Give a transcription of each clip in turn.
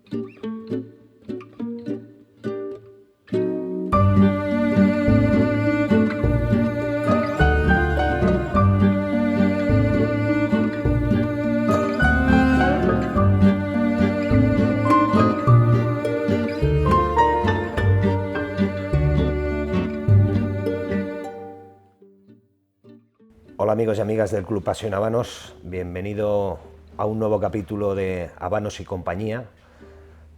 Hola amigos y amigas del Club Pasión Habanos, bienvenido a un nuevo capítulo de Habanos y compañía,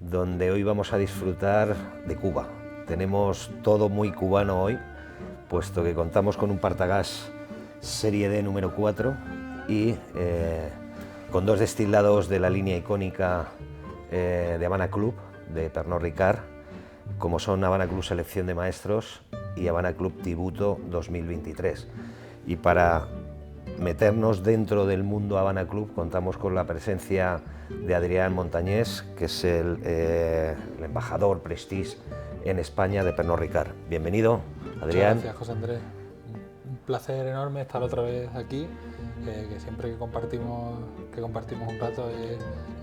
donde hoy vamos a disfrutar de Cuba. Tenemos todo muy cubano hoy, puesto que contamos con un Partagás Serie D número 4 y con dos destilados de la línea icónica de Habana Club, de Pernod Ricard, como son Habana Club Selección de Maestros y Habana Club Tributo 2023. Y para meternos dentro del mundo Habana Club contamos con la presencia de Adrián Montañés, que es el embajador Prestige en España de Pernod Ricard. Bienvenido, Adrián. Muchas gracias, José Andrés. Un placer enorme estar otra vez aquí, que siempre que compartimos un rato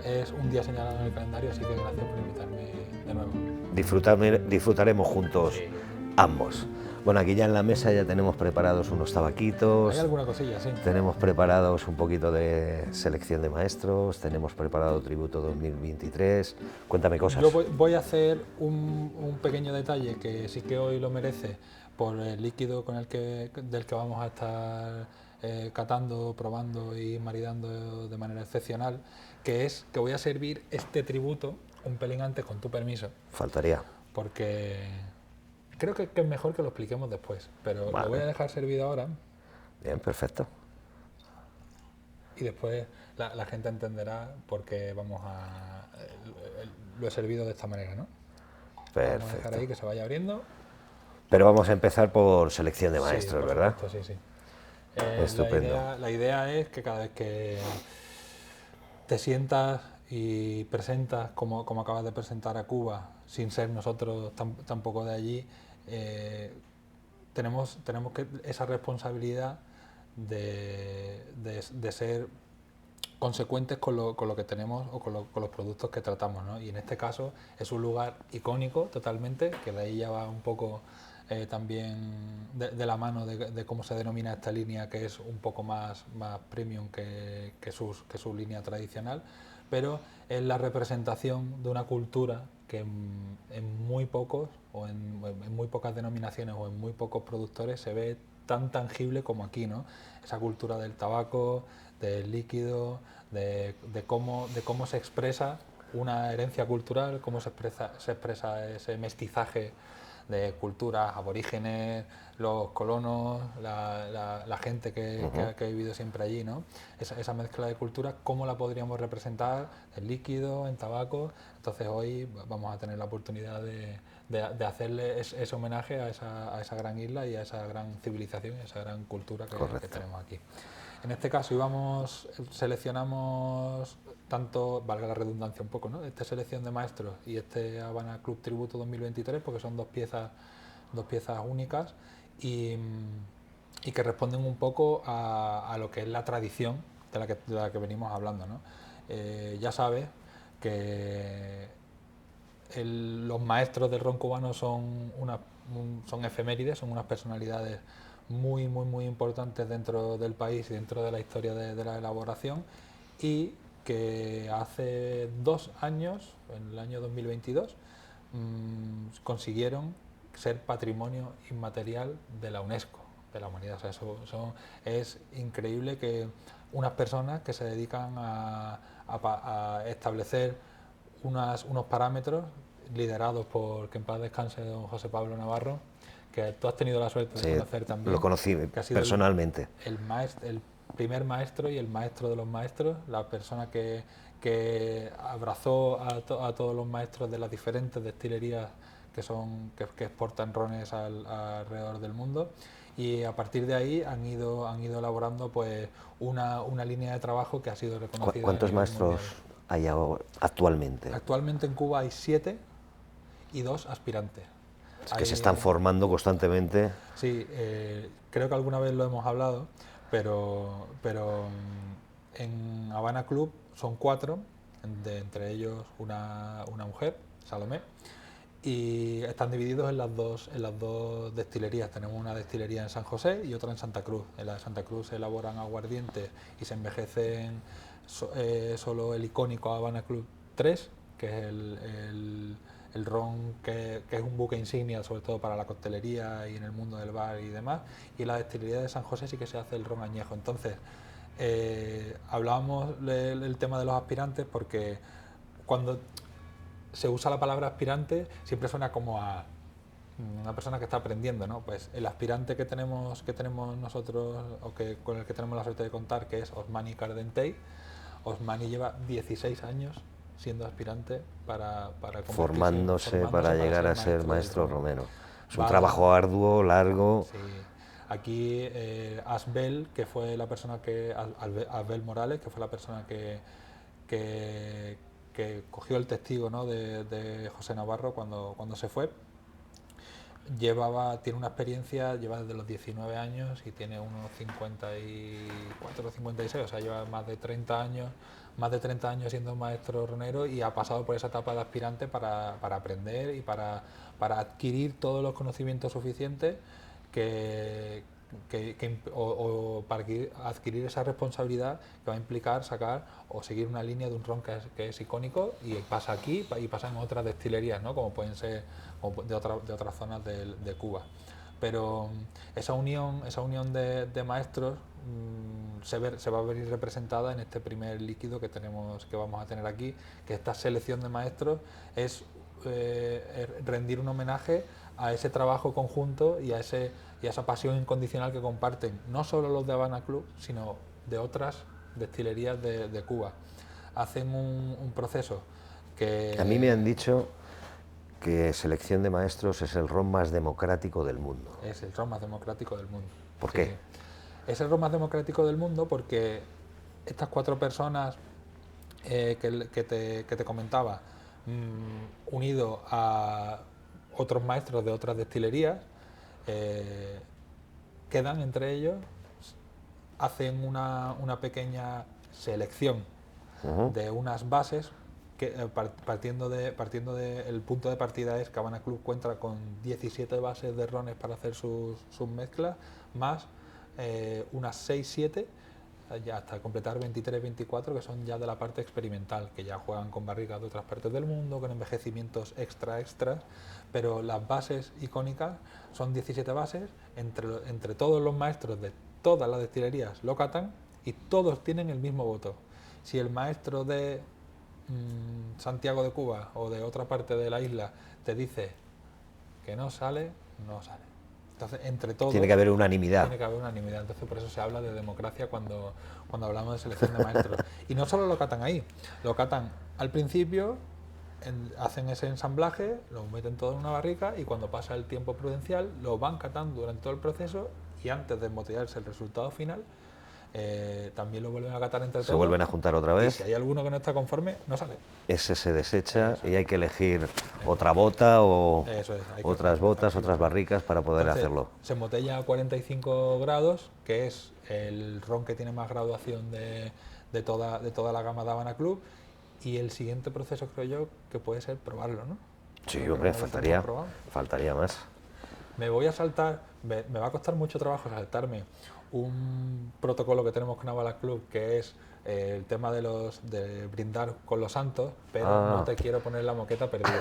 es un día señalado en el calendario, así que gracias por invitarme de nuevo. Disfrutaremos juntos, sí, ambos. Bueno, aquí ya en la mesa ya tenemos preparados unos tabaquitos. Hay alguna cosilla, sí. Tenemos preparados un poquito de selección de maestros, tenemos preparado Tributo 2023. Cuéntame cosas. Yo voy a hacer un pequeño detalle que sí que hoy lo merece por el líquido del que vamos a estar catando, probando y maridando de manera excepcional, que es que voy a servir este tributo un pelín antes, con tu permiso. Faltaría. Porque creo que es mejor que lo expliquemos después, pero vale, lo voy a dejar servido ahora. Bien, perfecto. Y después la gente entenderá por qué lo he servido de esta manera, ¿no? Perfecto. Vamos a dejar ahí que se vaya abriendo. Pero vamos a empezar por selección de maestros, sí, ¿verdad? Supuesto, sí. Estupendo. La idea es que cada vez que te sientas y presentas, como acabas de presentar a Cuba, sin ser nosotros tampoco de allí, tenemos esa responsabilidad de ser consecuentes con lo que tenemos o con los productos que tratamos, ¿no? Y en este caso es un lugar icónico totalmente, que de ahí ya va un poco también de la mano de cómo se denomina esta línea, que es un poco más premium que su línea tradicional, pero es la representación de una cultura que en muy pocos o en muy pocas denominaciones o en muy pocos productores se ve tan tangible como aquí, ¿no? Esa cultura del tabaco, del líquido, de cómo se expresa una herencia cultural, cómo se expresa ese mestizaje de culturas aborígenes, los colonos, la gente que ha vivido siempre allí, ¿no? Esa mezcla de culturas, ¿cómo la podríamos representar en líquido, en tabaco? Entonces hoy vamos a tener la oportunidad de hacerle ese homenaje a esa gran isla y a esa gran civilización y a esa gran cultura que tenemos aquí. En este caso seleccionamos tanto, valga la redundancia un poco, ¿no? Esta selección de maestros y este Habana Club Tributo 2023, porque son dos piezas únicas y que responden un poco a lo que es la tradición de la que venimos hablando, ¿no? Ya sabes que los maestros del ron cubano son efemérides, son unas personalidades muy importantes dentro del país y dentro de la historia de la elaboración, y que hace 2 años, en el año 2022, consiguieron ser patrimonio inmaterial de la UNESCO, de la humanidad. O sea, es increíble que unas personas que se dedican a establecer unos parámetros liderados por, que en paz descanse, don José Pablo Navarro, que tú has tenido la suerte de conocer también. Lo conocí personalmente. El primer maestro y el maestro de los maestros, la persona que abrazó a todos los maestros de las diferentes destilerías que exportan rones alrededor del mundo, y a partir de ahí han ido elaborando pues una línea de trabajo que ha sido reconocida. ¿Cuántos maestros hay actualmente? Actualmente en Cuba hay 7 y 2 aspirantes. Que se están formando constantemente. Sí, creo que alguna vez lo hemos hablado, pero en Habana Club son 4 entre ellos una mujer, Salomé, y están divididos en las dos destilerías. Tenemos una destilería en San José y otra en Santa Cruz. En la de Santa Cruz se elaboran aguardientes y se envejecen solo el icónico Habana Club 3, que es el ron que es un buque insignia, sobre todo para la coctelería y en el mundo del bar y demás. Y en la destilería de San José sí que se hace el ron añejo. Entonces, hablábamos del tema de los aspirantes porque cuando se usa la palabra aspirante siempre suena como a una persona que está aprendiendo, ¿no? Pues el aspirante que tenemos nosotros, o con el que tenemos la suerte de contar, que es Osmani Cardentey. Osmani lleva 16 años siendo aspirante para formándose para llegar a ser maestro romero. Es un Vale. trabajo arduo, largo. Sí. Aquí Asbel, que fue la persona Asbel Morales, que fue la persona que cogió el testigo, ¿no?, de José Navarro cuando se fue. Tiene una experiencia, lleva desde los 19 años y tiene unos 54 o 56, o sea, lleva más de 30 años siendo maestro ronero y ha pasado por esa etapa de aspirante para aprender y para adquirir todos los conocimientos suficientes o para adquirir esa responsabilidad que va a implicar sacar o seguir una línea de un ron que es icónico y pasa aquí y pasa en otras destilerías, ¿no?, como pueden ser de otras zonas de Cuba. Pero esa unión de maestros se va a ver representada en este primer líquido que vamos a tener aquí, que esta selección de maestros es rendir un homenaje a ese trabajo conjunto y a esa pasión incondicional que comparten no solo los de Habana Club, sino de otras destilerías de Cuba. Hacen un proceso que... A mí me han dicho que Selección de Maestros es el ron más democrático del mundo. Es el ron más democrático del mundo. ¿Por qué? Es el ron más democrático del mundo porque estas 4 personas que te comentaba, unido a otros maestros de otras destilerías, quedan entre ellos, hacen una pequeña selección de unas bases que partiendo de el punto de partida es que Habana Club cuenta con 17 bases de rones para hacer sus mezclas, más unas 6-7 ya hasta completar 23-24 que son ya de la parte experimental, que ya juegan con barricas de otras partes del mundo, con envejecimientos extras, pero las bases icónicas son 17 bases, entre todos los maestros de todas las destilerías lo catan y todos tienen el mismo voto. Si el maestro de Santiago de Cuba o de otra parte de la isla te dice que no sale, no sale. Entonces, entre todos... Tiene que haber unanimidad. Tiene que haber unanimidad. Entonces, por eso se habla de democracia cuando hablamos de selección de maestros. Y no solo lo catan ahí, lo catan al principio, hacen ese ensamblaje, lo meten todo en una barrica y cuando pasa el tiempo prudencial lo van catando durante todo el proceso y antes de embotellarse el resultado final, también lo vuelven a catar entre todos. Se vuelven a juntar otra vez. Y si hay alguno que no está conforme, no sale. Ese se desecha y hay que elegir otra bota o otras botas, otras barricas para poder hacerlo. Se embotella a 45 grados, que es el ron que tiene más graduación de toda la gama de Habana Club. Y el siguiente proceso, creo yo, que puede ser probarlo, ¿no? Sí, hombre, faltaría más. Me voy a saltar, me va a costar mucho trabajo saltarme un protocolo que tenemos con Habana Club, que es el tema de brindar con los santos, pero no te quiero poner la moqueta perdida.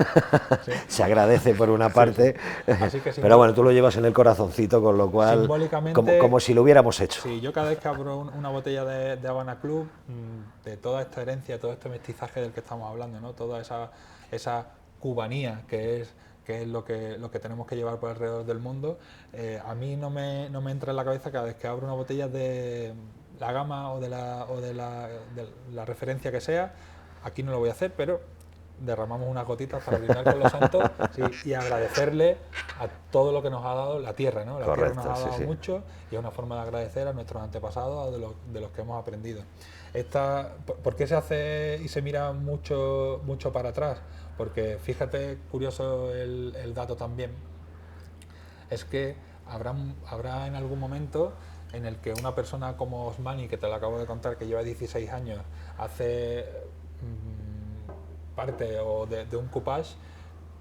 ¿Sí? Se agradece por una parte, Así que pero bueno, tú lo llevas en el corazoncito, con lo cual, simbólicamente, como si lo hubiéramos hecho. Sí, yo cada vez que abro una botella de Habana Club, de toda esta herencia, todo este mestizaje del que estamos hablando, ¿no?, toda esa cubanía que es lo que tenemos que llevar por alrededor del mundo, a mí no me entra en la cabeza cada vez que abro una botella de la gama o de la referencia que sea. Aquí no lo voy a hacer, pero derramamos unas gotitas para brindar con los santos, sí, y agradecerle a todo lo que nos ha dado la tierra, ¿no? La Correcto, tierra nos ha dado sí. mucho y es una forma de agradecer a nuestros antepasados, de los que hemos aprendido. ¿Por qué se hace y se mira mucho para atrás? Porque fíjate, curioso el dato también, es que habrá en algún momento en el que una persona como Osmani, que te lo acabo de contar, que lleva 16 años, hace parte o de un coupage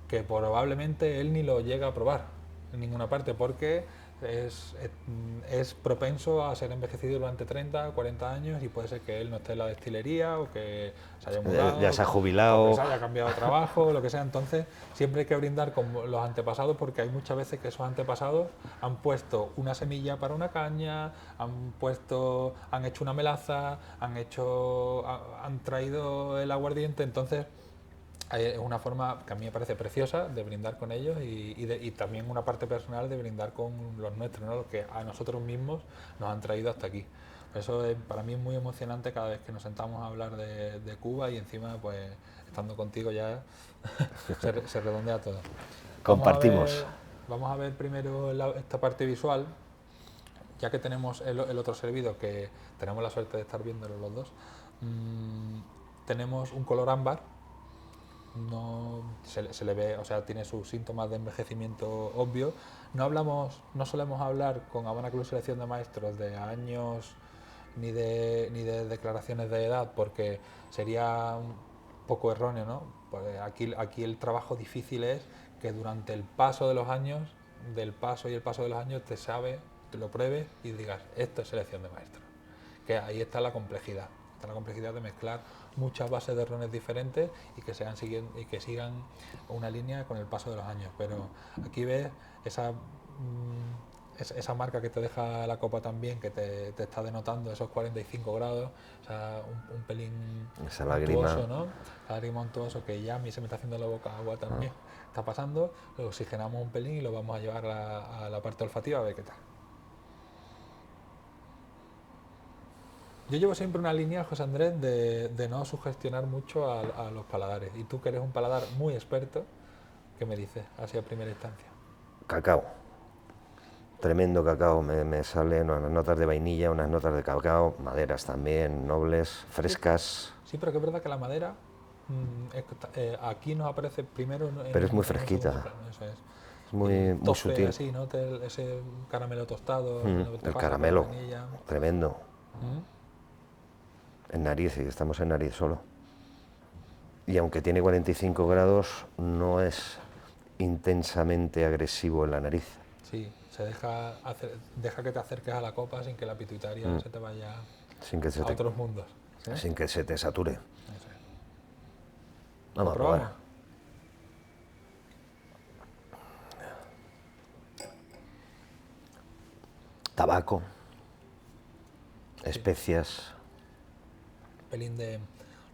que probablemente él ni lo llega a probar en ninguna parte porque es propenso a ser envejecido durante 30, 40 años y puede ser que él no esté en la destilería o que se haya Ya mudado se ha o que jubilado. se haya cambiado de trabajo o lo que sea. Entonces siempre hay que brindar con los antepasados porque hay muchas veces que esos antepasados han puesto una semilla para una caña, han hecho una melaza, han traído el aguardiente. Entonces es una forma que a mí me parece preciosa de brindar con ellos y también una parte personal de brindar con los nuestros, ¿no? Los que a nosotros mismos nos han traído hasta aquí. Eso para mí es muy emocionante cada vez que nos sentamos a hablar de Cuba y encima, pues, estando contigo ya se redondea todo. Vamos a Compartimos. ver, vamos a ver primero esta parte visual, ya que tenemos el otro servido, que tenemos la suerte de estar viéndolo los dos. Tenemos un color ámbar, no se le ve, o sea, tiene sus síntomas de envejecimiento obvio. No solemos hablar con Habana Club Selección de Maestros de años ni de declaraciones de edad, porque sería un poco erróneo, ¿no? Pues aquí el trabajo difícil es que durante el paso de los años, del paso y el paso de los años, te lo pruebes y digas, esto es selección de maestros. Que ahí está la complejidad. Está la complejidad de mezclar muchas bases de rones diferentes y que sigan una línea con el paso de los años. Pero aquí ves esa marca que te deja la copa también, que te está denotando esos 45 grados, o sea, un pelín Esa lágrima. untuoso, ¿no? La lágrima untuoso que ya a mí se me está haciendo la boca agua también. Está pasando, lo oxigenamos un pelín y lo vamos a llevar a la parte olfativa a ver qué tal. Yo llevo siempre una línea, José Andrés, de no sugestionar mucho a los paladares. Y tú, que eres un paladar muy experto, ¿qué me dices así a primera instancia? Cacao. Tremendo cacao. Me salen unas notas de vainilla, unas notas de cacao, maderas también, nobles, frescas. Sí, pero que es verdad que la madera aquí nos aparece primero Pero es muy en un segundo fresquita. plano, eso es. Es muy, Y muy tofe sutil. así, ¿no? Ese caramelo tostado, ¿no te El pasa con la caramelo. vainilla? Tremendo. ¿Mm? En nariz, y estamos en nariz solo. Y aunque tiene 45 grados, no es intensamente agresivo en la nariz. Sí, deja que te acerques a la copa sin que la pituitaria se te vaya Sin que se a te, otros mundos. ¿Sí? sin que se te sature. Eso es. ¿Lo Vamos a probamos? probar. Tabaco, especias. Pelín de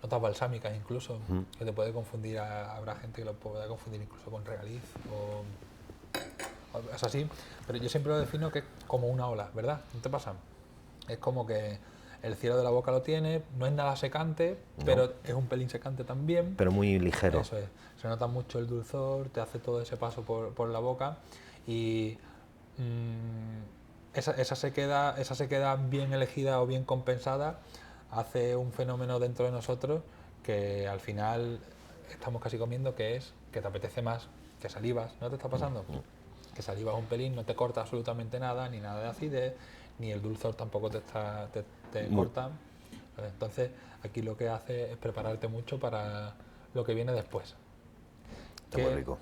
notas balsámicas incluso, que te puede confundir, habrá gente que lo pueda confundir incluso con regaliz o es así, pero yo siempre lo defino que es como una ola, ¿verdad? ¿No te pasa? Es como que el cielo de la boca lo tiene, no es nada secante, pero es un pelín secante también. Pero muy ligero. Eso es, se nota mucho el dulzor, te hace todo ese paso por la boca y esa sequedad bien elegida o bien compensada hace un fenómeno dentro de nosotros que al final estamos casi comiendo, que es que te apetece más, que salivas, ¿no te está pasando? Que salivas un pelín, no te corta absolutamente nada, ni nada de acidez, ni el dulzor tampoco te corta. Entonces aquí lo que hace es prepararte mucho para lo que viene después. Está muy rico.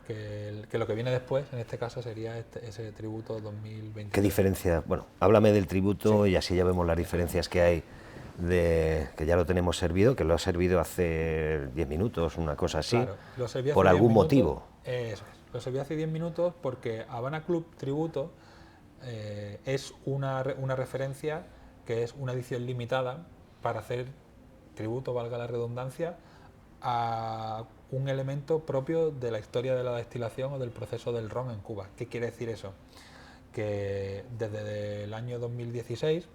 Que lo que viene después, en este caso, sería ese tributo 2020. ¿Qué diferencia? Bueno, háblame del tributo y así ya vemos las diferencias que hay, que ya lo tenemos servido, que lo ha servido hace 10 minutos, una cosa así, Claro, lo serví hace por 10 algún minutos, motivo. Eso es, lo serví hace 10 minutos porque Habana Club Tributo es una referencia que es una edición limitada para hacer tributo, valga la redundancia, a un elemento propio de la historia de la destilación o del proceso del ron en Cuba. ¿Qué quiere decir eso? Que desde el año 2016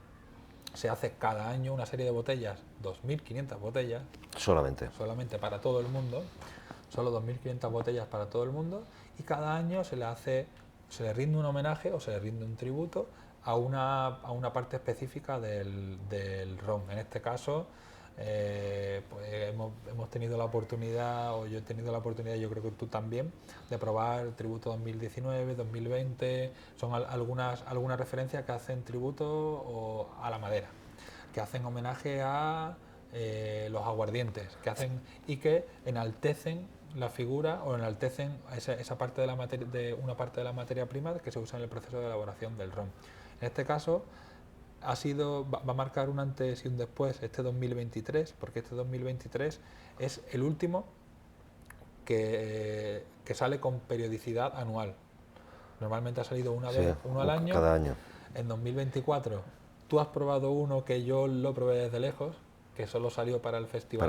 se hace cada año una serie de botellas, 2.500 botellas, Solamente. solamente para todo el mundo, solo 2.500 botellas para todo el mundo, y cada año se le rinde un homenaje o se le rinde un tributo a una parte específica del ron. En este caso, pues hemos tenido la oportunidad, o yo he tenido la oportunidad, yo creo que tú también, de probar el tributo 2019, 2020, son algunas referencias que hacen tributo a la madera, que hacen homenaje a los aguardientes, que hacen y que enaltecen la figura o enaltecen esa parte de la una parte de la materia prima que se usa en el proceso de elaboración del ron. En este caso va a marcar un antes y un después este 2023, porque este 2023 es el último que sale con periodicidad anual. Normalmente ha salido una vez, uno al año. Cada año. En 2024 tú has probado uno que yo lo probé desde lejos, que solo salió para el Festival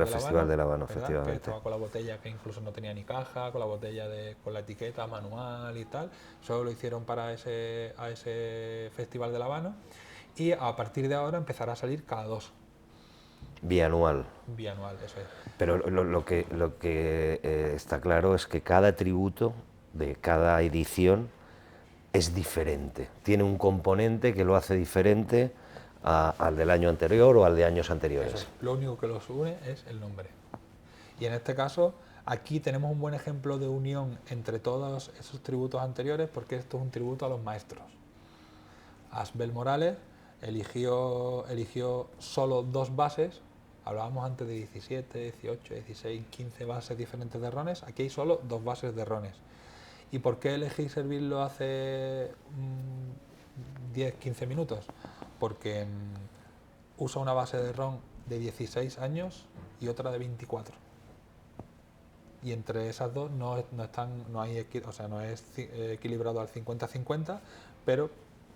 de La Habano, efectivamente. Que estaba con la botella que incluso no tenía ni caja, con la botella con la etiqueta manual y tal. Solo lo hicieron para ese Festival de La Habano. Y a partir de ahora empezará a salir cada 2. Bianual. Bianual, eso es. Pero lo que está claro es que cada tributo de cada edición es diferente. Tiene un componente que lo hace diferente al del año anterior o al de años anteriores. Eso es. Lo único que los une es el nombre. Y en este caso, aquí tenemos un buen ejemplo de unión entre todos esos tributos anteriores, porque esto es un tributo a los maestros. Asbel Morales eligió solo 2 bases. Hablábamos antes de 17, 18, 16, 15 bases diferentes de rones. Aquí hay solo 2 bases de rones. ¿Y por qué elegí servirlo hace 10, 15 minutos? Porque usa una base de ron de 16 años y otra de 24. Y entre esas dos no es equilibrado al 50-50, pero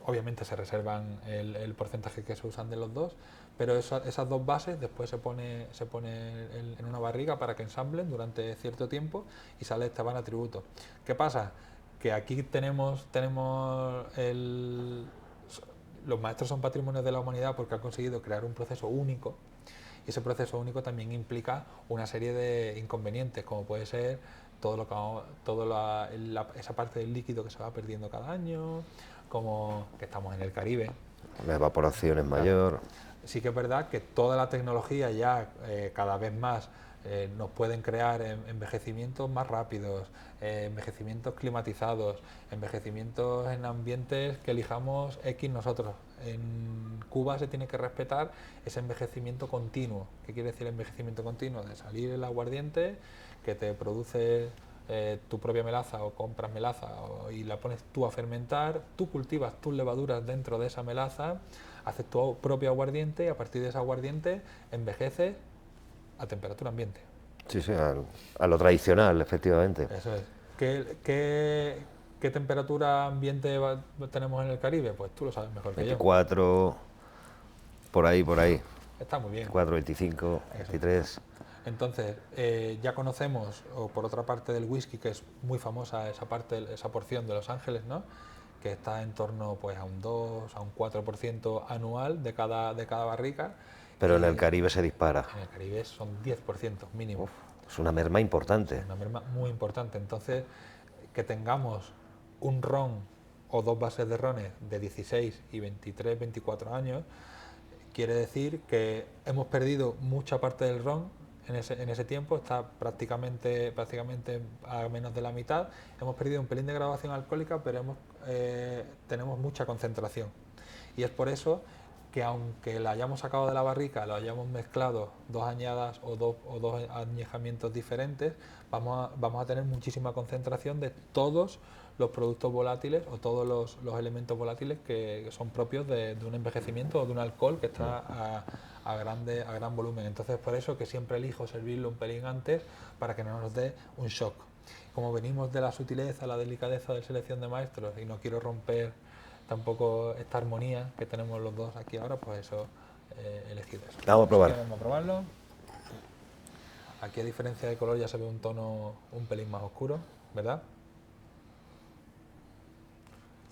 obviamente se reservan el porcentaje que se usan de los dos, pero esas 2 bases después se pone en una barriga para que ensamblen durante cierto tiempo y sale este Habana Tributo. ¿Qué pasa? Que aquí los maestros son patrimonios de la humanidad porque han conseguido crear un proceso único, y ese proceso único también implica una serie de inconvenientes, como puede ser esa parte del líquido que se va perdiendo cada año, como que estamos en el Caribe. La evaporación es mayor. Sí que es verdad que toda la tecnología ya cada vez más nos pueden crear envejecimientos más rápidos, envejecimientos climatizados, envejecimientos en ambientes que elijamos X nosotros. En Cuba se tiene que respetar ese envejecimiento continuo. ¿Qué quiere decir envejecimiento continuo? De salir el aguardiente que te produce tu propia melaza o compras melaza y la pones tú a fermentar, tú cultivas tus levaduras dentro de esa melaza, haces tu propio aguardiente y a partir de ese aguardiente envejeces a temperatura ambiente. Sí, a lo tradicional, efectivamente. Eso es. ¿Qué temperatura ambiente tenemos en el Caribe? Pues tú lo sabes mejor que 24, por ahí. Está muy bien. 4, 25, 23. Entonces, ya conocemos, o por otra parte del whisky, que es muy famosa esa porción de Los Ángeles, ¿no? Que está en torno pues, a un 2, a un 4% anual de cada barrica. Pero en el Caribe se dispara. En el Caribe son 10% mínimo. Es una merma importante. Es una merma muy importante. Entonces, que tengamos un ron o 2 bases de rones de 16 y 23, 24 años, quiere decir que hemos perdido mucha parte del ron en ese tiempo, está prácticamente a menos de la mitad. Hemos perdido un pelín de graduación alcohólica, pero tenemos mucha concentración. Y es por eso que aunque la hayamos sacado de la barrica, lo hayamos mezclado 2 añadas o dos añejamientos diferentes, vamos a tener muchísima concentración de todos los productos volátiles o todos los elementos volátiles que son propios de un envejecimiento o de un alcohol que está a gran volumen. Entonces, por eso que siempre elijo servirlo un pelín antes para que no nos dé un shock. Como venimos de la sutileza, la delicadeza de selección de maestros y no quiero romper tampoco esta armonía que tenemos los dos aquí ahora, pues eso he elegido eso. Vamos a probar. Así que vamos a probarlo. Aquí, a diferencia de color, ya se ve un tono un pelín más oscuro, ¿verdad?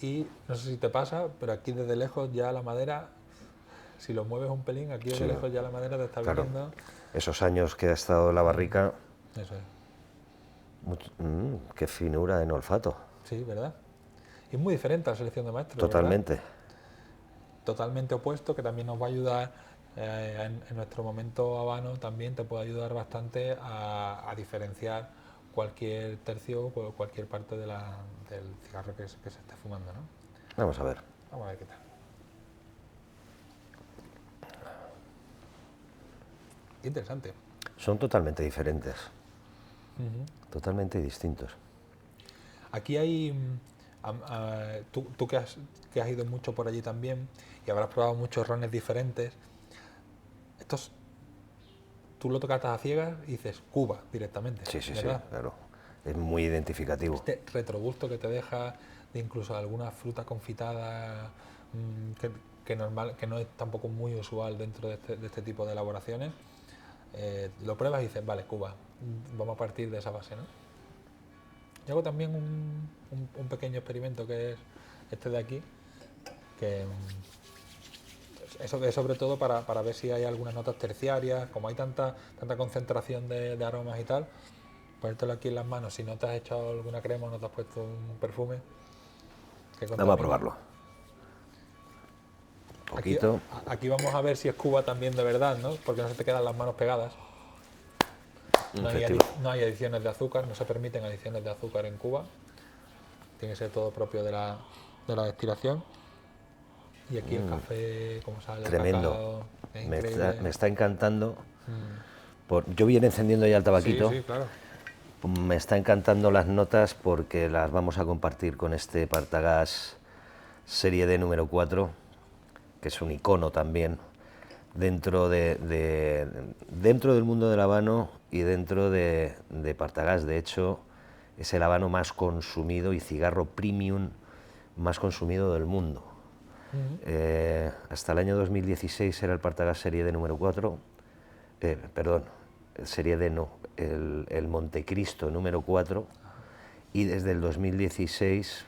Y no sé si te pasa, pero aquí desde lejos ya la madera, si lo mueves un pelín, aquí desde lejos ya la madera te está viendo. Esos años que ha estado en la barrica. Eso es. Qué finura en olfato. Sí, ¿verdad? Y es muy diferente a la selección de maestros. Totalmente. ¿Verdad? Totalmente opuesto, que también nos va a ayudar en nuestro momento habano, también te puede ayudar bastante a diferenciar cualquier tercio o cualquier parte del cigarro que se esté fumando, ¿no? Vamos a ver. Vamos a ver qué tal. Interesante. Son totalmente diferentes, Ujú. totalmente distintos. Aquí hay, tú que has ido mucho por allí también y habrás probado muchos rones diferentes, estos tú lo tocaste a ciegas y dices Cuba directamente, Sí, sí, sí, ¿verdad? claro. Es muy identificativo. Este retrogusto que te deja de incluso alguna fruta confitada que no es tampoco muy usual dentro de este tipo de elaboraciones, lo pruebas y dices, vale, Cuba, vamos a partir de esa base, ¿no? Yo hago también un pequeño experimento que es este de aquí, que eso es sobre todo para ver si hay algunas notas terciarias, como hay tanta concentración de aromas y tal, ponértelo aquí en las manos, si no te has echado alguna crema o no te has puesto un perfume que Vamos a contamine. probarlo. Aquí, Poquito. aquí vamos a ver si es Cuba también de verdad, ¿no? Porque no se te quedan las manos pegadas. No hay adiciones de azúcar, no se permiten adiciones de azúcar en Cuba. Tiene que ser todo propio de la destilación. Y aquí el café, como sale el Tremendo. cacao, es Me increíble. está encantando. Mm. Yo viene encendiendo ya el Sí, tabaquito. sí, claro. Me está encantando las notas porque las vamos a compartir con este Partagás Serie D número 4, que es un icono también dentro dentro del mundo del habano y dentro de Partagás. De hecho, es el habano más consumido y cigarro premium más consumido del mundo. Hasta el año 2016 era el Partagás Serie D número 4, perdón, Serie D no, el Montecristo número 4, y desde el 2016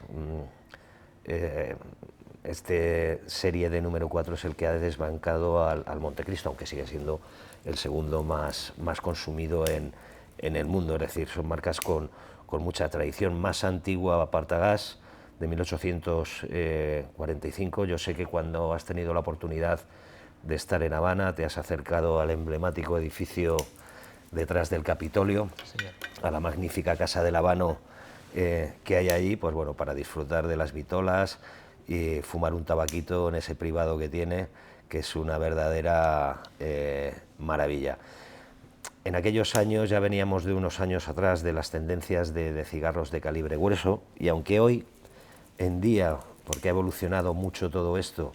este Serie D número 4 es el que ha desbancado al Montecristo, aunque sigue siendo el segundo más consumido en el mundo. Es decir, son marcas con mucha tradición. Más antigua, Partagás, de 1845. Yo sé que cuando has tenido la oportunidad de estar en Habana, te has acercado al emblemático edificio detrás del Capitolio, Señor. a la magnífica Casa del Habano que hay allí, pues bueno, para disfrutar de las vitolas y fumar un tabaquito en ese privado que tiene, que es una verdadera maravilla. En aquellos años ya veníamos de unos años atrás de las tendencias de cigarros de calibre grueso, y aunque hoy en día, porque ha evolucionado mucho todo esto,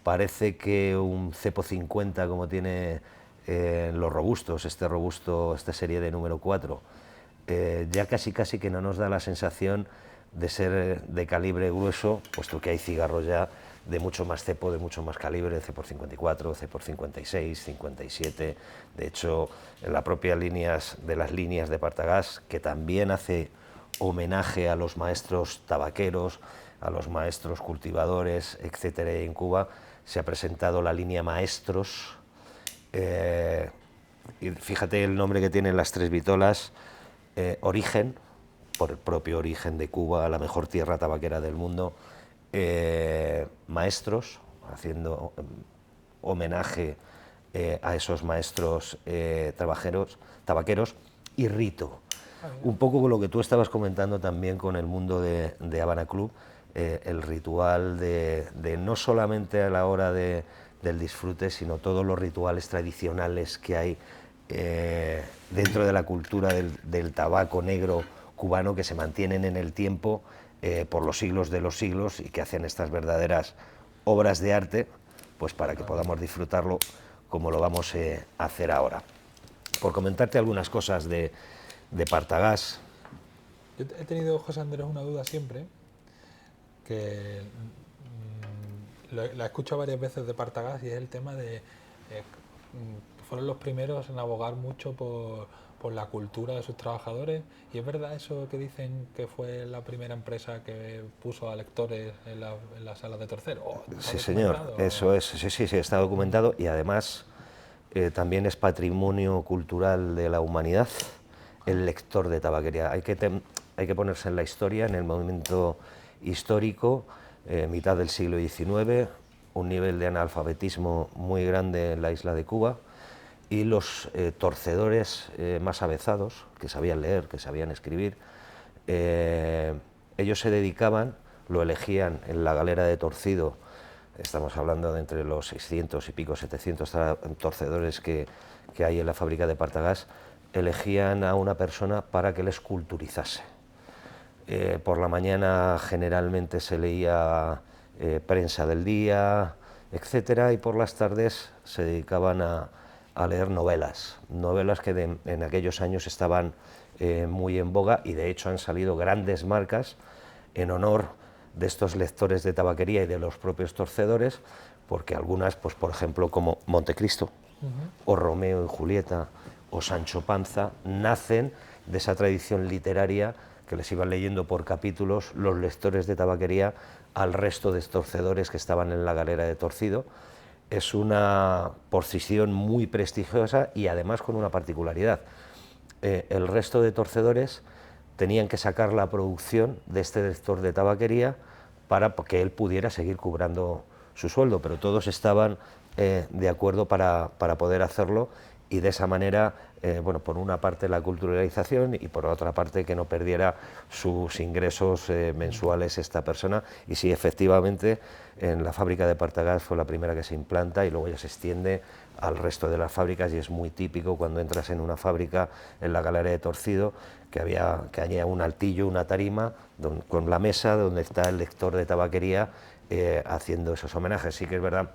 parece que un Cepo 50 como tiene los robustos, esta serie de número 4, ya casi que no nos da la sensación de ser de calibre grueso, puesto que hay cigarros ya de mucho más cepo, de mucho más calibre, Cepo 54, Cepo 56, 57. De hecho, en las propias líneas de Partagás, que también hace homenaje a los maestros tabaqueros, a los maestros cultivadores, etcétera, en Cuba, se ha presentado la línea Maestros. Y fíjate el nombre que tienen las tres vitolas: Origen, por el propio origen de Cuba, la mejor tierra tabaquera del mundo; Maestros, haciendo homenaje a esos maestros tabaqueros; y Rito. Un poco con lo que tú estabas comentando también con el mundo de Habana Club, el ritual de no solamente a la hora del disfrute, sino todos los rituales tradicionales que hay dentro de la cultura del tabaco negro cubano, que se mantienen en el tiempo por los siglos de los siglos, y que hacen estas verdaderas obras de arte, pues para que podamos disfrutarlo como lo vamos a hacer ahora. Por comentarte algunas cosas de Partagás. Yo he tenido, José Andrés, una duda siempre, que la he escuchado varias veces de Partagás, y es el tema de... fueron los primeros en abogar mucho por la cultura de sus trabajadores, y es verdad eso que dicen que fue la primera empresa que puso a lectores en las salas de torcero. Sí, señor, eso es, sí, está documentado, y además también es patrimonio cultural de la humanidad el lector de tabaquería. Hay que ponerse en la historia, en el momento histórico, mitad del siglo XIX, un nivel de analfabetismo muy grande en la isla de Cuba, y los torcedores más avezados, que sabían leer, que sabían escribir, ellos se dedicaban, lo elegían en la galera de torcido. Estamos hablando de entre los 600 y pico, 700 torcedores que que hay en la fábrica de Partagás, elegían a una persona para que les culturizase. Por la mañana generalmente se leía prensa del día, etcétera, y por las tardes se dedicaban a leer novelas que en aquellos años estaban muy en boga, y de hecho han salido grandes marcas en honor de estos lectores de tabaquería y de los propios torcedores, porque algunas, pues por ejemplo como Montecristo, o Romeo y Julieta, o Sancho Panza, nacen de esa tradición literaria que les iban leyendo por capítulos los lectores de tabaquería al resto de torcedores que estaban en la galera de torcido. Es una posición muy prestigiosa y además con una particularidad. El resto de torcedores tenían que sacar la producción de este lector de tabaquería para que él pudiera seguir cobrando su sueldo, pero todos estaban de acuerdo para poder hacerlo, y de esa manera, bueno, por una parte la culturalización y por otra parte que no perdiera sus ingresos mensuales esta persona. Y sí, efectivamente, en la fábrica de Partagás fue la primera que se implanta y luego ya se extiende al resto de las fábricas, y es muy típico cuando entras en una fábrica en la galera de torcido que haya un altillo, una tarima con la mesa donde está el lector de tabaquería haciendo esos homenajes. Sí que es verdad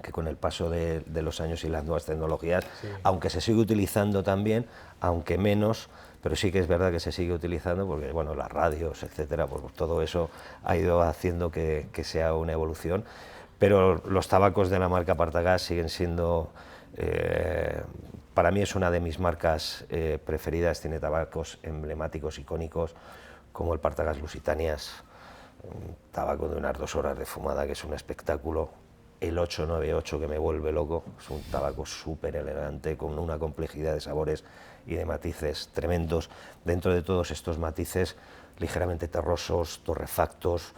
que con el paso de los años y las nuevas tecnologías, sí, aunque se sigue utilizando también, aunque menos, pero sí que es verdad que se sigue utilizando porque, bueno, las radios, etcétera, pues todo eso ha ido haciendo que sea una evolución. Pero los tabacos de la marca Partagás siguen siendo, para mí es una de mis marcas preferidas. Tiene tabacos emblemáticos, icónicos, como el Partagás Lusitanias, un tabaco de unas 2 horas de fumada que es un espectáculo. El 898, que me vuelve loco, es un tabaco súper elegante, con una complejidad de sabores y de matices tremendos. Dentro de todos estos matices, ligeramente terrosos, torrefactos,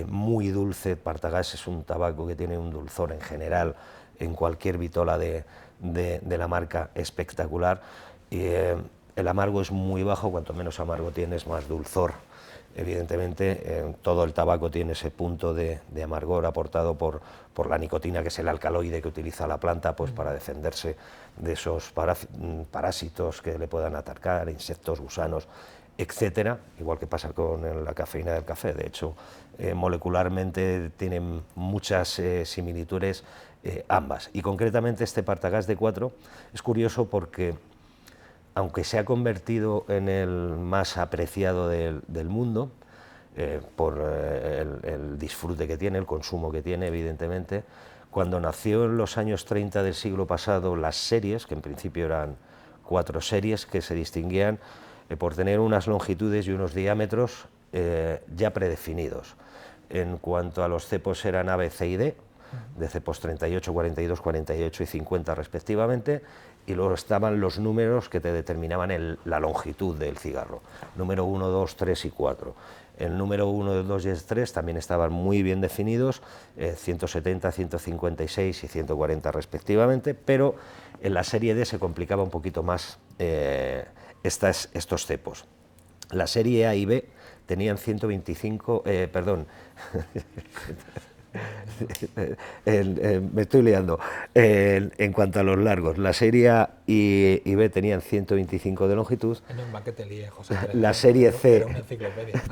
muy dulce. Partagás es un tabaco que tiene un dulzor en general, en cualquier vitola de la marca, espectacular. Y, el amargo es muy bajo, cuanto menos amargo tienes, más dulzor. Evidentemente, todo el tabaco tiene ese punto de amargor aportado por la nicotina, que es el alcaloide que utiliza la planta pues, para defenderse de esos parásitos que le puedan atacar, insectos, gusanos, etcétera, igual que pasa con la cafeína del café. De hecho, molecularmente tienen muchas similitudes ambas. Y concretamente este Partagás D4 es curioso porque, aunque se ha convertido en el más apreciado del mundo, por el disfrute que tiene, el consumo que tiene, evidentemente, cuando nació en los años 30 del siglo pasado las series, que en principio eran 4 series que se distinguían por tener unas longitudes y unos diámetros ya predefinidos. En cuanto a los cepos, eran A, B, C y D, de cepos 38, 42, 48 y 50 respectivamente, y luego estaban los números que te determinaban la longitud del cigarro, número 1, 2, 3 y 4. El número 1, 2 y 3 también estaban muy bien definidos, 170, 156 y 140 respectivamente, pero en la serie D se complicaba un poquito más estos cepos. La serie A y B tenían 125, me estoy liando. En cuanto a los largos, la serie A y B tenían 125 de longitud. La serie C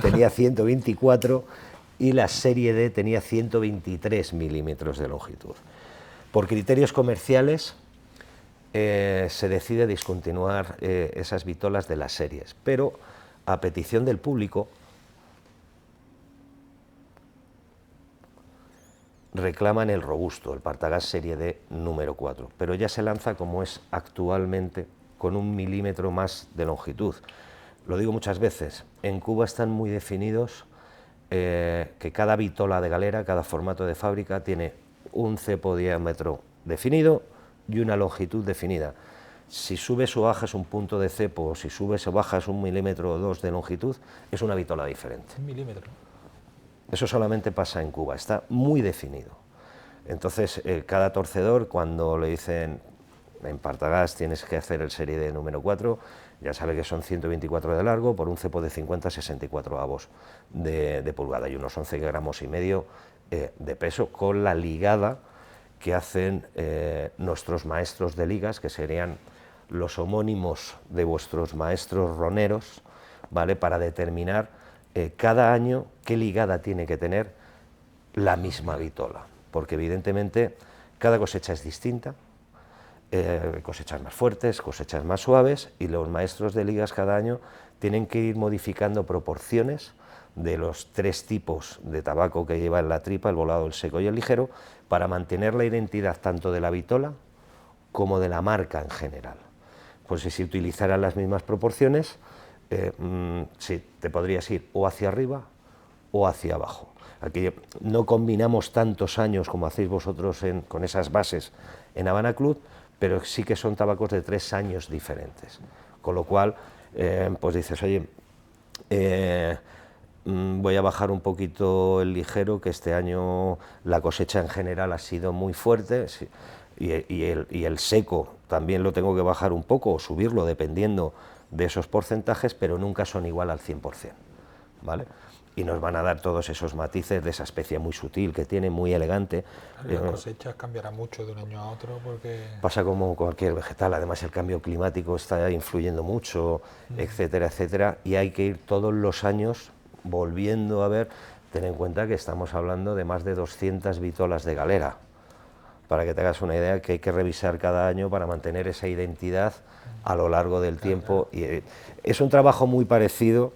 tenía 124 y la serie D tenía 123 milímetros de longitud. Por criterios comerciales se decide discontinuar esas vitolas de las series, pero a petición del público reclaman el robusto, el Partagás serie D número 4, pero ya se lanza como es actualmente, con 1 milímetro más de longitud. Lo digo muchas veces, en Cuba están muy definidos que cada vitola de galera, cada formato de fábrica tiene un cepo diámetro definido y una longitud definida. Si subes o bajas un punto de cepo, o si subes o bajas 1 milímetro o 2 de longitud, es una vitola diferente. 1 milímetro. Eso solamente pasa en Cuba, está muy definido. Entonces, cada torcedor, cuando le dicen en Partagás tienes que hacer el serie D número 4, ya sabe que son 124 de largo por un cepo de 50-64 avos de pulgada y unos 11 gramos y medio de peso, con la ligada que hacen nuestros maestros de ligas, que serían los homónimos de vuestros maestros roneros, ¿vale? Para determinar cada año qué ligada tiene que tener la misma vitola, porque evidentemente cada cosecha es distinta, cosechas más fuertes, cosechas más suaves, y los maestros de ligas cada año tienen que ir modificando proporciones de los 3 tipos de tabaco que lleva en la tripa, el volado, el seco y el ligero, para mantener la identidad tanto de la vitola como de la marca en general. Pues si se utilizaran las mismas proporciones, sí, te podrías ir o hacia arriba o hacia abajo. Aquí no combinamos tantos años como hacéis vosotros con esas bases en Habana Club, pero sí que son tabacos de 3 años diferentes. Con lo cual, pues dices, oye, voy a bajar un poquito el ligero, que este año la cosecha en general ha sido muy fuerte, sí, y el seco también lo tengo que bajar un poco o subirlo dependiendo de esos porcentajes, pero nunca son igual al 100%, ¿vale? Y nos van a dar todos esos matices de esa especie muy sutil que tiene, muy elegante. Las cosechas cambiarán mucho de un año a otro porque... Pasa como cualquier vegetal, además el cambio climático está influyendo mucho, etcétera, etcétera, y hay que ir todos los años volviendo a ver. Ten en cuenta que estamos hablando de más de 200 vitolas de galera, para que te hagas una idea, que hay que revisar cada año para mantener esa identidad a lo largo del tiempo. Y es un trabajo muy parecido,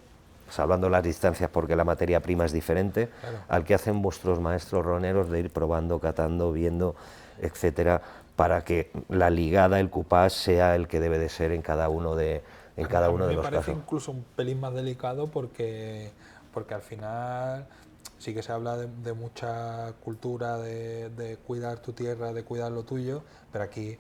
salvando las distancias porque la materia prima es diferente, al que hacen vuestros maestros roneros, de ir probando, catando, viendo, etcétera, para que la ligada, el cupás, sea el que debe de ser en cada uno de los casos. Me parece incluso un pelín más delicado porque al final sí que se habla de mucha cultura, de cuidar tu tierra, de cuidar lo tuyo, pero aquí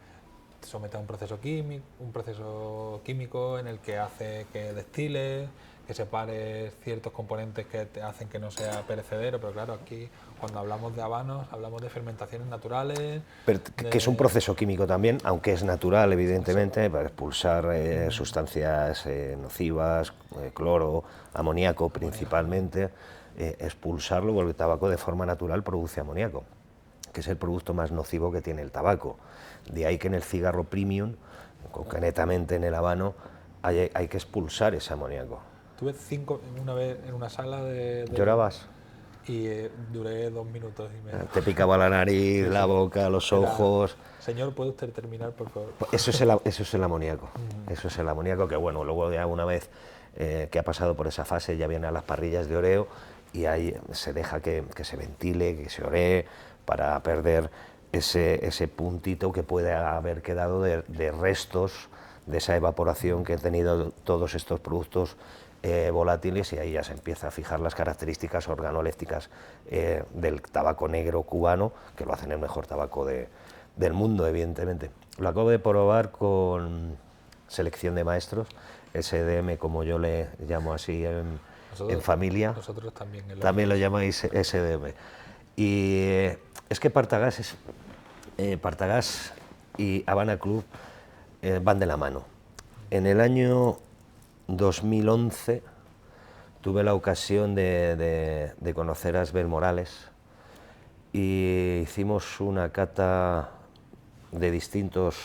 te sometes a un proceso químico en el que hace que destiles, que separes ciertos componentes que te hacen que no sea perecedero, pero claro, aquí cuando hablamos de habanos hablamos de fermentaciones naturales. Pero que es un proceso químico también, aunque es natural, evidentemente, para expulsar sustancias nocivas, cloro, amoníaco principalmente, expulsarlo, porque el tabaco de forma natural produce amoníaco, que es el producto más nocivo que tiene el tabaco. De ahí que en el cigarro premium, concretamente en el habano, hay que expulsar ese amoníaco. Tuve 5 una vez en una sala de ¿Llorabas? Y duré 2 minutos y medio. Te picaba la nariz, la boca, los ojos. Señor, ¿puede usted terminar, por favor? Eso es el amoníaco. Eso es el amoníaco que, bueno, luego ya una vez que ha pasado por esa fase ya viene a las parrillas de oreo y ahí se deja que se ventile, que se oree para perder ese puntito que puede haber quedado de restos de esa evaporación que han tenido todos estos productos volátiles, y ahí ya se empieza a fijar las características organolépticas del tabaco negro cubano, que lo hacen el mejor tabaco del mundo, evidentemente. Lo acabo de probar con selección de maestros, SDM, como yo le llamo así en familia. Nosotros también lo llamáis SDM. Y es que Partagás y Habana Club van de la mano. En el año 2011 tuve la ocasión de conocer a Asbel Morales y hicimos una cata de distintos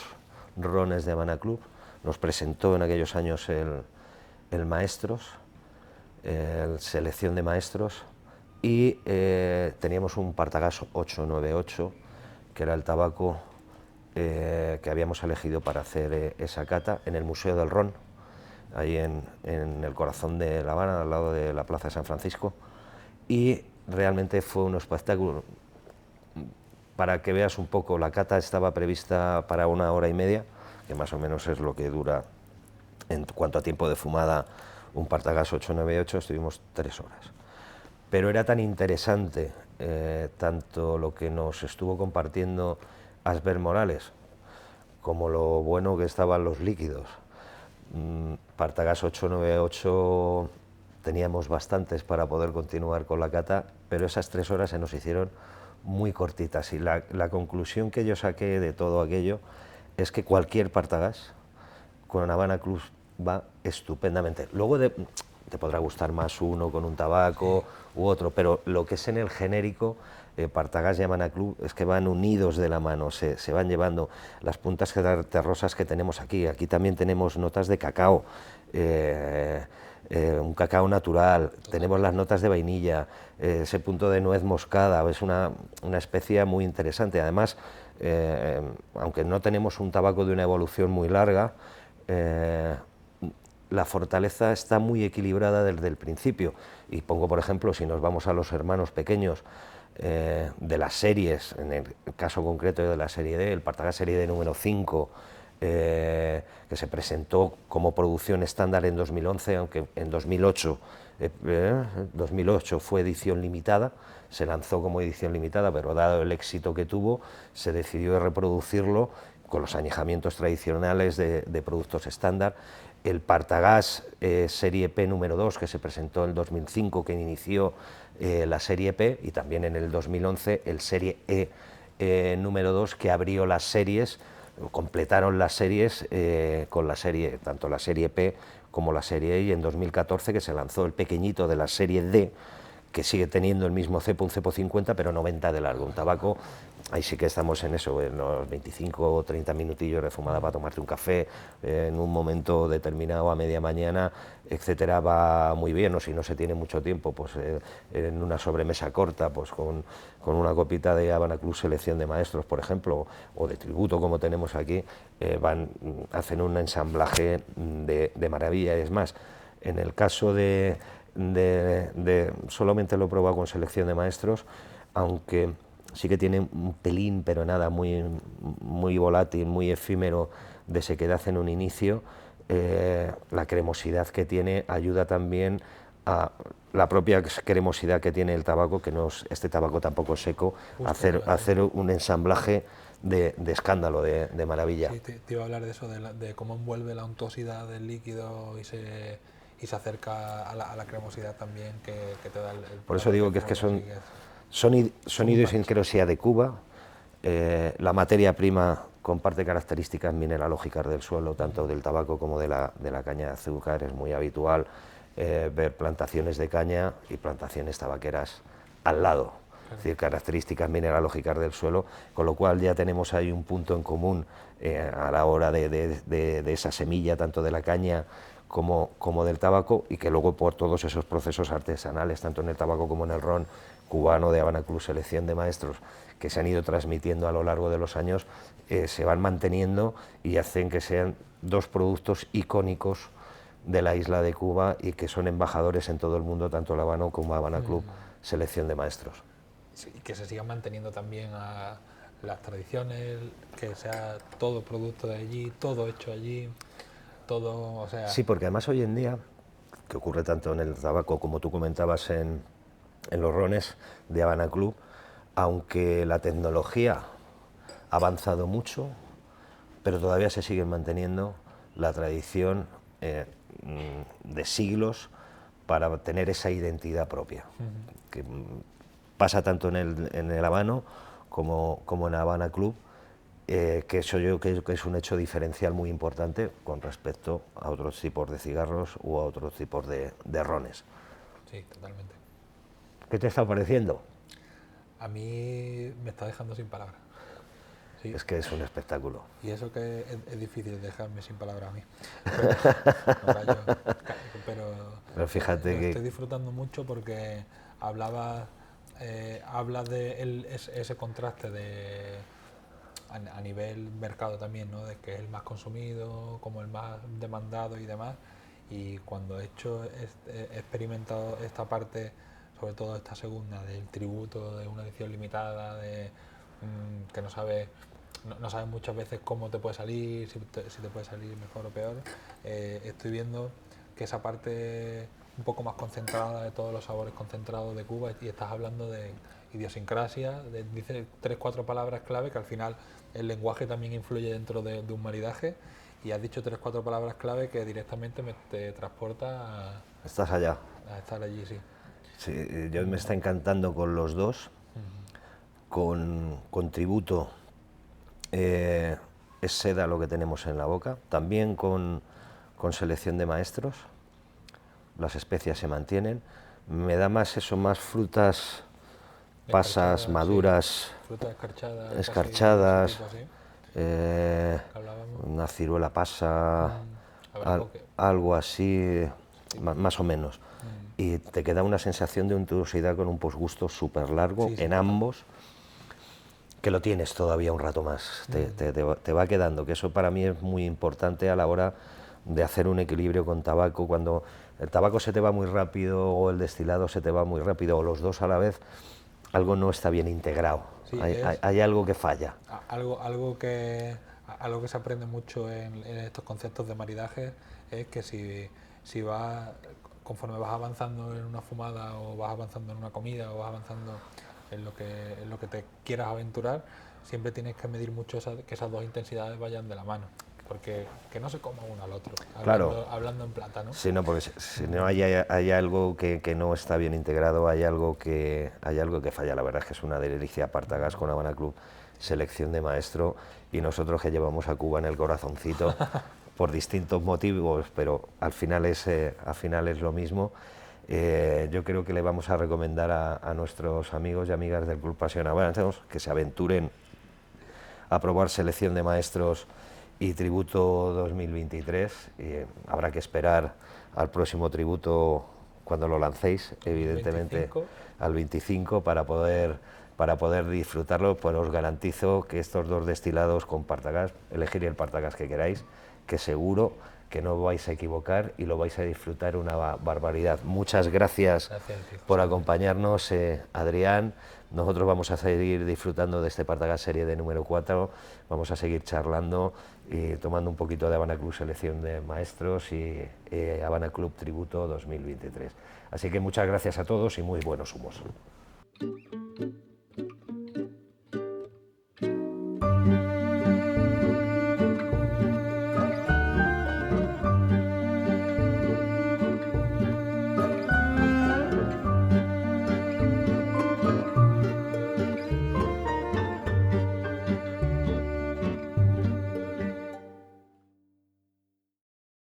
rones de Habana Club. Nos presentó en aquellos años el Maestros, selección de maestros, y teníamos un Partagás 898, que era el tabaco que habíamos elegido para hacer esa cata en el Museo del Ron, ahí en el corazón de La Habana, al lado de la Plaza de San Francisco, y realmente fue un espectáculo. Para que veas un poco, la cata estaba prevista para 1 hora y media, que más o menos es lo que dura en cuanto a tiempo de fumada un Partagás 898, estuvimos 3 horas. Pero era tan interesante tanto lo que nos estuvo compartiendo Asbel Morales como lo bueno que estaban los líquidos. Partagás 898 teníamos bastantes para poder continuar con la cata, pero esas 3 horas se nos hicieron muy cortitas, y la conclusión que yo saqué de todo aquello es que cualquier Partagás con Habana Club va estupendamente. Luego te podrá gustar más uno con un tabaco u otro, pero lo que es en el genérico, Partagás y Habana Club es que van unidos de la mano, se van llevando las puntas terrosas que tenemos aquí. Aquí también tenemos notas de cacao, un cacao natural, tenemos las notas de vainilla, ese punto de nuez moscada, es una especia muy interesante. Además, aunque no tenemos un tabaco de una evolución muy larga, la fortaleza está muy equilibrada desde el principio. Y pongo, por ejemplo, si nos vamos a los hermanos pequeños de las series, en el caso concreto de la serie D, el Partagás serie D número 5, que se presentó como producción estándar en 2011, aunque en 2008 fue edición limitada, se lanzó como edición limitada, pero dado el éxito que tuvo, se decidió reproducirlo con los añejamientos tradicionales de productos estándar. El Partagás serie P número 2, que se presentó en el 2005, que inició la serie P, y también en el 2011 el serie E número 2, que abrió las series, completaron las series con la serie, tanto la serie P como la serie E, y en 2014 que se lanzó el pequeñito de la serie D, que sigue teniendo el mismo cepo, un cepo 50, pero 90 de largo, un tabaco. Ahí sí que estamos en eso, en los 25 o 30 minutillos de fumada para tomarte un café, en un momento determinado a media mañana, etcétera, va muy bien. O si no se tiene mucho tiempo, pues en una sobremesa corta, pues con una copita de Habana Club Selección de Maestros, por ejemplo, o de tributo como tenemos aquí, hacen un ensamblaje de maravilla. Es más, en el caso solamente lo he probado con Selección de Maestros, aunque sí que tiene un pelín, pero nada, muy volátil, muy efímero de sequedad en un inicio. La cremosidad que tiene ayuda también a la propia cremosidad que tiene el tabaco, que no es, este tabaco tampoco seco, hacer un ensamblaje de escándalo, de maravilla. Sí, te iba a hablar de eso, de cómo envuelve la untuosidad del líquido y se acerca a la cremosidad también que te da el Por eso digo que es que son idiosincrasia de Cuba. La materia prima comparte características mineralógicas del suelo, tanto del tabaco como de la caña de azúcar. Es muy habitual ver plantaciones de caña y plantaciones tabaqueras al lado, es decir, características mineralógicas del suelo, con lo cual ya tenemos ahí un punto en común a la hora de esa semilla, tanto de la caña como del tabaco, y que luego por todos esos procesos artesanales, tanto en el tabaco como en el ron cubano de Habana Club Selección de Maestros, que se han ido transmitiendo a lo largo de los años, se van manteniendo y hacen que sean dos productos icónicos de la isla de Cuba y que son embajadores en todo el mundo, tanto el Habano como Habana Club Selección de Maestros. Sí, y que se sigan manteniendo también a las tradiciones, que sea todo producto de allí, todo hecho allí, todo, o sea... Sí, porque además hoy en día, que ocurre tanto en el tabaco como tú comentabas en los rones de Habana Club, aunque la tecnología ha avanzado mucho, pero todavía se sigue manteniendo la tradición de siglos para tener esa identidad propia, que pasa tanto en el Habano como en Habana Club, que eso yo creo que es un hecho diferencial muy importante con respecto a otros tipos de cigarros u a otros tipos de rones. Sí, totalmente. ¿Qué te está pareciendo? A mí me está dejando sin palabras. Sí. Es que es un espectáculo. Y eso que es difícil dejarme sin palabras a mí. Pero fíjate que... estoy disfrutando mucho porque habla de ese contraste a nivel mercado también, ¿no? De que es el más consumido, como el más demandado y demás. Y cuando he experimentado esta parte, sobre todo esta segunda, del tributo, de una edición limitada, que no sabes muchas veces cómo te puede salir, si te puede salir mejor o peor, estoy viendo que esa parte un poco más concentrada de todos los sabores concentrados de Cuba, y estás hablando de idiosincrasia, dice 3-4 palabras clave, que al final el lenguaje también influye dentro de un maridaje, y has dicho 3-4 palabras clave que directamente te transporta Estás allá. a estar allí, sí. Sí, yo me está encantando con los dos, con tributo. Es seda lo que tenemos en la boca, también con Selección de Maestros, las especias se mantienen. Me da más eso, más frutas, pasas, Escarchadas, maduras, sí. Frutas escarchadas, casi escarchadas, ese tipo así, que hablábamos. una ciruela pasa, Albaricoque. algo así, Sí. más o menos. Y te queda una sensación de untuosidad con un posgusto súper largo Sí, sí, en total. ambos, que lo tienes todavía un rato más, te va quedando, que eso para mí es muy importante a la hora de hacer un equilibrio con tabaco. Cuando el tabaco se te va muy rápido o el destilado se te va muy rápido o los dos a la vez, algo no está bien integrado, Sí, hay algo que falla. algo que se aprende mucho en estos conceptos de maridaje es que si vas, conforme vas avanzando en una fumada o vas avanzando en una comida o vas avanzando en lo que te quieras aventurar, siempre tienes que medir mucho que esas dos intensidades vayan de la mano, porque que no se coma uno al otro, Claro. hablando en plata, ¿no? Sí, no, porque si no hay algo que no está bien integrado, hay algo que falla. La verdad es que es una delicia Partagás con Habana Club, selección de maestro, y nosotros que llevamos a Cuba en el corazoncito por distintos motivos, pero al final es lo mismo. Yo creo que le vamos a recomendar a nuestros amigos y amigas del Club Pasión Habanos que se aventuren a probar selección de maestros y tributo 2023. Habrá que esperar al próximo tributo cuando lo lancéis, evidentemente 25. al 25 para poder disfrutarlo. Pues os garantizo que estos dos destilados con Partagás, elegir el Partagás que queráis, que seguro que no vais a equivocar y lo vais a disfrutar una barbaridad. Muchas gracias por acompañarnos, Adrián. Nosotros vamos a seguir disfrutando de este Partagás serie de número 4, vamos a seguir charlando y tomando un poquito de Habana Club selección de maestros y Habana Club tributo 2023. Así que muchas gracias a todos y muy buenos humos.